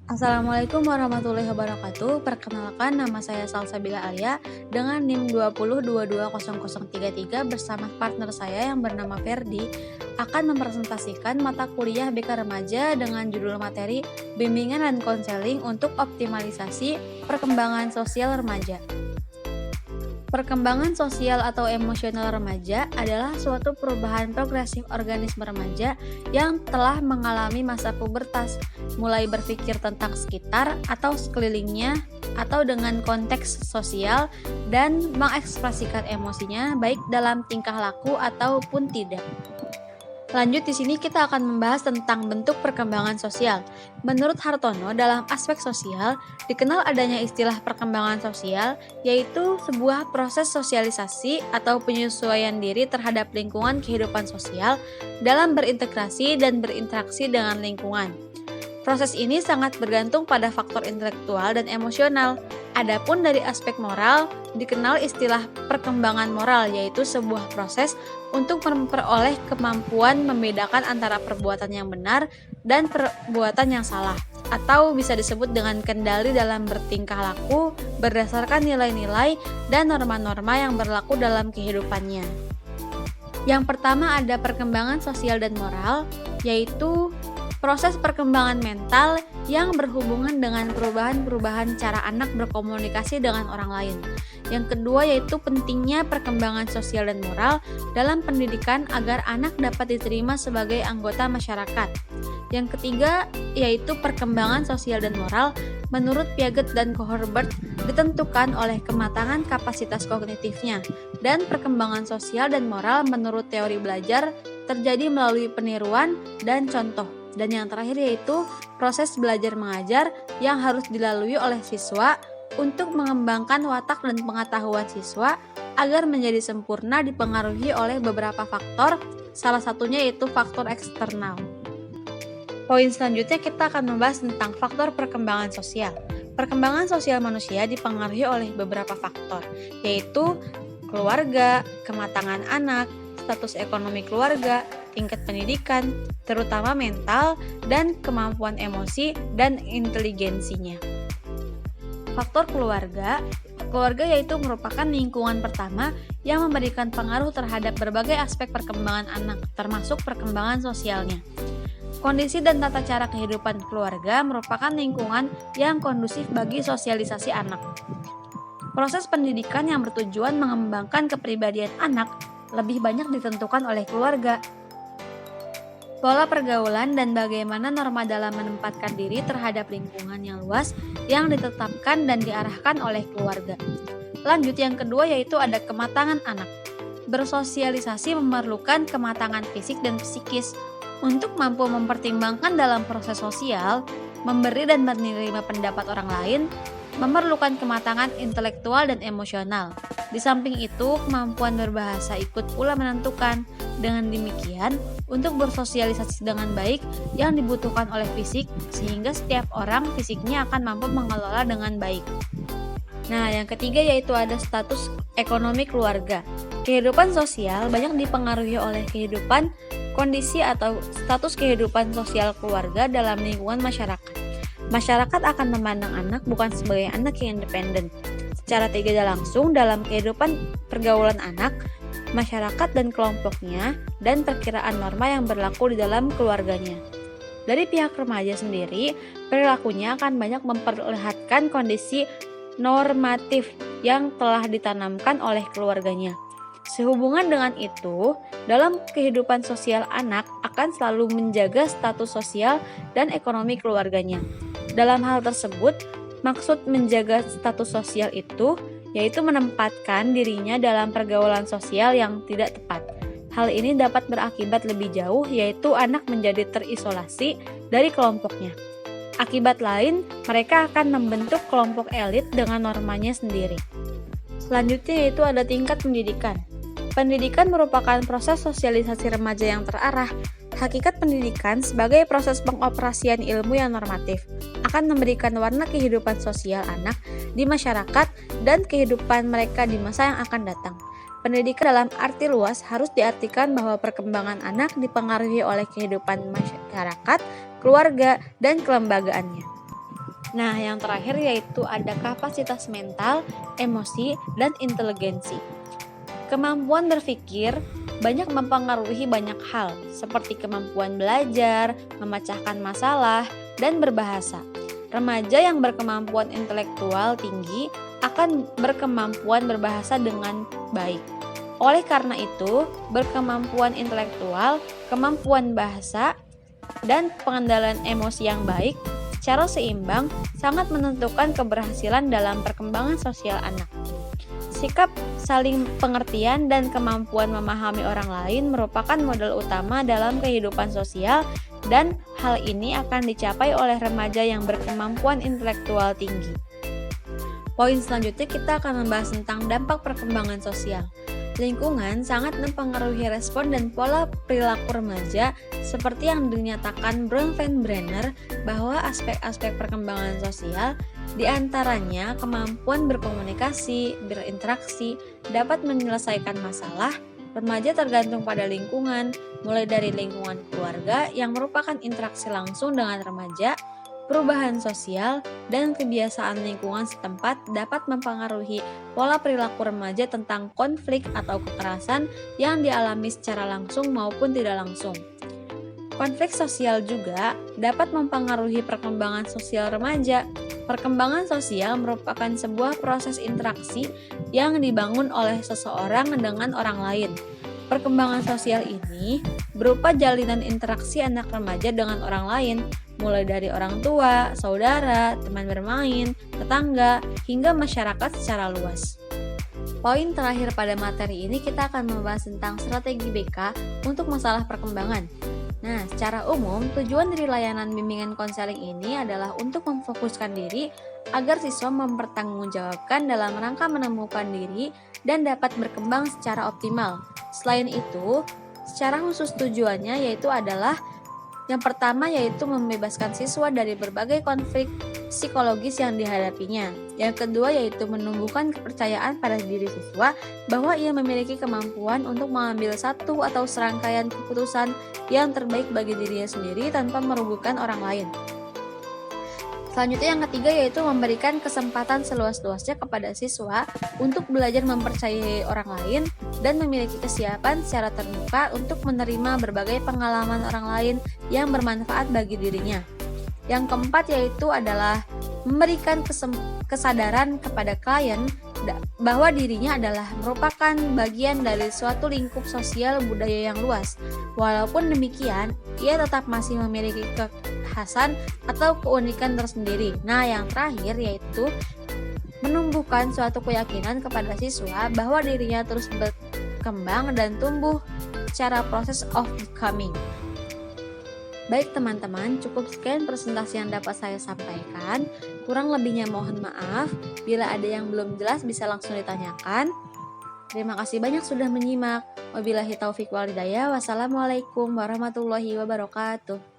Assalamualaikum warahmatullahi wabarakatuh. Perkenalkan, nama saya Salsabila Alia dengan NIM 20220033 bersama partner saya yang bernama Ferdi akan mempresentasikan mata kuliah BK Remaja dengan judul materi Bimbingan dan Konseling untuk Optimalisasi Perkembangan Sosial Remaja. Perkembangan sosial atau emosional remaja adalah suatu perubahan progresif organisme remaja yang telah mengalami masa pubertas, mulai berpikir tentang sekitar atau sekelilingnya atau dengan konteks sosial dan mengekspresikan emosinya baik dalam tingkah laku ataupun tidak. Lanjut di sini kita akan membahas tentang bentuk perkembangan sosial. Menurut Hartono, dalam aspek sosial dikenal adanya istilah perkembangan sosial, yaitu sebuah proses sosialisasi atau penyesuaian diri terhadap lingkungan kehidupan sosial dalam berintegrasi dan berinteraksi dengan lingkungan. Proses ini sangat bergantung pada faktor intelektual dan emosional. Adapun dari aspek moral, dikenal istilah perkembangan moral, yaitu sebuah proses untuk memperoleh kemampuan membedakan antara perbuatan yang benar dan perbuatan yang salah, atau bisa disebut dengan kendali dalam bertingkah laku berdasarkan nilai-nilai dan norma-norma yang berlaku dalam kehidupannya. Yang pertama ada perkembangan sosial dan moral, yaitu proses perkembangan mental yang berhubungan dengan perubahan-perubahan cara anak berkomunikasi dengan orang lain. Yang kedua yaitu pentingnya perkembangan sosial dan moral dalam pendidikan agar anak dapat diterima sebagai anggota masyarakat. Yang ketiga yaitu perkembangan sosial dan moral menurut Piaget dan Cohort ditentukan oleh kematangan kapasitas kognitifnya, dan perkembangan sosial dan moral menurut teori belajar terjadi melalui peniruan dan contoh. Dan yang terakhir yaitu proses belajar mengajar yang harus dilalui oleh siswa untuk mengembangkan watak dan pengetahuan siswa agar menjadi sempurna dipengaruhi oleh beberapa faktor, salah satunya yaitu faktor eksternal. Poin selanjutnya kita akan membahas tentang faktor perkembangan sosial. Perkembangan sosial manusia dipengaruhi oleh beberapa faktor, yaitu keluarga, kematangan anak, status ekonomi keluarga, tingkat pendidikan, terutama mental, dan kemampuan emosi dan inteligensinya. Faktor keluarga yaitu merupakan lingkungan pertama yang memberikan pengaruh terhadap berbagai aspek perkembangan anak, termasuk perkembangan sosialnya. Kondisi dan tata cara kehidupan keluarga merupakan lingkungan yang kondusif bagi sosialisasi anak. Proses pendidikan yang bertujuan mengembangkan kepribadian anak lebih banyak ditentukan oleh keluarga. Pola pergaulan dan bagaimana norma dalam menempatkan diri terhadap lingkungan yang luas yang ditetapkan dan diarahkan oleh keluarga. Lanjut yang kedua yaitu ada kematangan anak. Bersosialisasi memerlukan kematangan fisik dan psikis. Untuk mampu mempertimbangkan dalam proses sosial, memberi dan menerima pendapat orang lain, memerlukan kematangan intelektual dan emosional. Di samping itu, kemampuan berbahasa ikut pula menentukan. Dengan demikian, untuk bersosialisasi dengan baik yang dibutuhkan oleh fisik, sehingga setiap orang fisiknya akan mampu mengelola dengan baik. Nah, yang ketiga yaitu ada status ekonomi keluarga. Kehidupan sosial banyak dipengaruhi oleh kondisi atau status kehidupan sosial keluarga dalam lingkungan masyarakat. Masyarakat akan memandang anak bukan sebagai anak yang independen. Secara tidak langsung dalam kehidupan pergaulan anak, masyarakat dan kelompoknya, dan perkiraan norma yang berlaku di dalam keluarganya. Dari pihak remaja sendiri, perilakunya akan banyak memperlihatkan kondisi normatif yang telah ditanamkan oleh keluarganya. Sehubungan dengan itu, dalam kehidupan sosial anak akan selalu menjaga status sosial dan ekonomi keluarganya. Dalam hal tersebut, maksud menjaga status sosial itu yaitu menempatkan dirinya dalam pergaulan sosial yang tidak tepat. Hal ini dapat berakibat lebih jauh, yaitu anak menjadi terisolasi dari kelompoknya. Akibat lain, mereka akan membentuk kelompok elit dengan normanya sendiri. Selanjutnya yaitu ada tingkat pendidikan. Pendidikan merupakan proses sosialisasi remaja yang terarah. Hakikat pendidikan sebagai proses pengoperasian ilmu yang normatif akan memberikan warna kehidupan sosial anak di masyarakat dan kehidupan mereka di masa yang akan datang. Pendidikan dalam arti luas harus diartikan bahwa perkembangan anak dipengaruhi oleh kehidupan masyarakat, keluarga, dan kelembagaannya. Nah, yang terakhir yaitu ada kapasitas mental, emosi, dan inteligensi. Kemampuan berpikir banyak mempengaruhi banyak hal, seperti kemampuan belajar, memecahkan masalah, dan berbahasa. Remaja yang berkemampuan intelektual tinggi akan berkemampuan berbahasa dengan baik. Oleh karena itu, berkemampuan intelektual, kemampuan bahasa, dan pengendalian emosi yang baik secara seimbang sangat menentukan keberhasilan dalam perkembangan sosial anak. Sikap saling pengertian dan kemampuan memahami orang lain merupakan modal utama dalam kehidupan sosial, dan hal ini akan dicapai oleh remaja yang berkemampuan intelektual tinggi. Poin selanjutnya kita akan membahas tentang dampak perkembangan sosial. Lingkungan sangat mempengaruhi respon dan pola perilaku remaja, seperti yang dinyatakan Bronfenbrenner bahwa aspek-aspek perkembangan sosial, diantaranya kemampuan berkomunikasi, berinteraksi, dapat menyelesaikan masalah. Remaja tergantung pada lingkungan, mulai dari lingkungan keluarga yang merupakan interaksi langsung dengan remaja. Perubahan sosial dan kebiasaan lingkungan setempat dapat mempengaruhi pola perilaku remaja tentang konflik atau kekerasan yang dialami secara langsung maupun tidak langsung. Konflik sosial juga dapat mempengaruhi perkembangan sosial remaja. Perkembangan sosial merupakan sebuah proses interaksi yang dibangun oleh seseorang dengan orang lain. Perkembangan sosial ini berupa jalinan interaksi anak remaja dengan orang lain, mulai dari orang tua, saudara, teman bermain, tetangga, hingga masyarakat secara luas. Poin terakhir pada materi ini kita akan membahas tentang strategi BK untuk masalah perkembangan. Nah, secara umum, tujuan dari layanan bimbingan konseling ini adalah untuk memfokuskan diri agar siswa mempertanggungjawabkan dalam rangka menemukan diri dan dapat berkembang secara optimal. Selain itu, secara khusus tujuannya yaitu adalah yang pertama yaitu membebaskan siswa dari berbagai konflik psikologis yang dihadapinya. Yang kedua yaitu menumbuhkan kepercayaan pada diri siswa bahwa ia memiliki kemampuan untuk mengambil satu atau serangkaian keputusan yang terbaik bagi dirinya sendiri tanpa merugikan orang lain. Selanjutnya yang ketiga yaitu memberikan kesempatan seluas-luasnya kepada siswa untuk belajar mempercayai orang lain dan memiliki kesiapan secara terbuka untuk menerima berbagai pengalaman orang lain yang bermanfaat bagi dirinya. Yang keempat yaitu adalah memberikan kesadaran kepada klien bahwa dirinya adalah merupakan bagian dari suatu lingkup sosial budaya yang luas. Walaupun demikian, ia tetap masih memiliki kekhasan atau keunikan tersendiri. Nah, yang terakhir yaitu menumbuhkan suatu keyakinan kepada siswa bahwa dirinya terus berkembang dan tumbuh secara proses of becoming. Baik teman-teman, cukup sekian presentasi yang dapat saya sampaikan. Kurang lebihnya mohon maaf. Bila ada yang belum jelas bisa langsung ditanyakan. Terima kasih banyak sudah menyimak. Wabillahi taufiq wal hidayah. Wassalamualaikum warahmatullahi wabarakatuh.